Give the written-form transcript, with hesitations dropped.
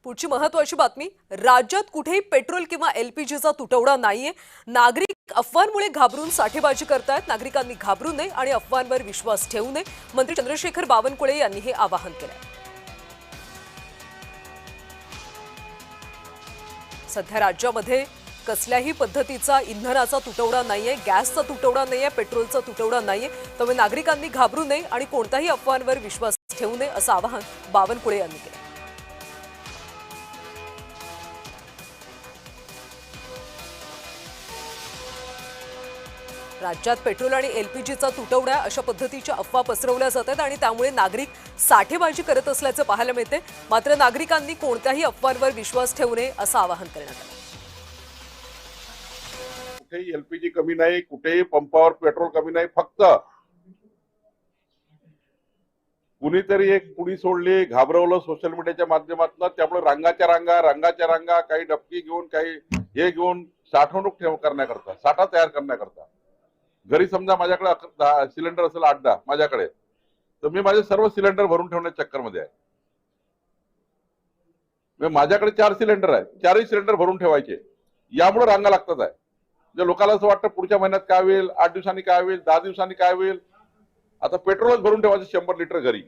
पुढची महत्त्वाची बातमी, राज्यात कुठेही पेट्रोल किंवा एलपीजीचा तुटवडा नाहीये। नागरिक अफवांमुळे घाबरून साठेबाजी करतायत। नागरिकांनी घाबरू नये आणि अफवांवर विश्वास ठेवू नये। मंत्री चंद्रशेखर बावनकुळे यांनी हे आवाहन केलं। सध्या राज्यामध्ये कसल्याही पद्धतीचा इंधनाचा तुटवडा नाहीये, गॅसचा तुटवडा नाहीये, पेट्रोलचा तुटवडा नाहीये। त्यामुळे नागरिकांनी घाबरू नये आणि कोणत्याही अफवांवर विश्वास ठेवू नये असं आवाहन बावनकुळे यांनी केलं। राज्यात पेट्रोल आणि एलपीजीचा तुटवडा अशा पद्धतीच्या अफवा पसरवल्या जातात आणि त्यामुळे नागरिक साठेबाजी करत असल्याचं पाहायला मिळते। मात्र नागरिकांनी कोणत्याही अफवांवर विश्वास ठेवू नये असं आवाहन करण्यात आलं। कुठेही एलपीजी कमी नाही, कुठेही पंपावर पेट्रोल कमी नाही। फक्त कुणीतरी एक पुडी सोडली, घाबरवलं सोशल मीडियाच्या माध्यमातून। त्यामुळे रंगाच्या रांगा काही डबकी घेऊन काही हे घेऊन साठवणूक करण्याकरता, साठा तयार करण्याकरता। घरी समजा माझ्याकडे सिलेंडर असेल 8-10 माझ्याकडे, तर मी माझे सर्व सिलेंडर भरून ठेवण्याच्या चक्करमध्ये आहे। माझ्याकडे 4 सिलेंडर आहेत, 4ही सिलेंडर भरून ठेवायचे। यामुळे रांगा लागतात आहे। जे लोकांना असं वाटतं पुढच्या महिन्यात काय होईल, 8 दिवसांनी काय होईल, 10 दिवसांनी काय होईल। आता पेट्रोलच भरून ठेवायचं 100 लिटर घरी।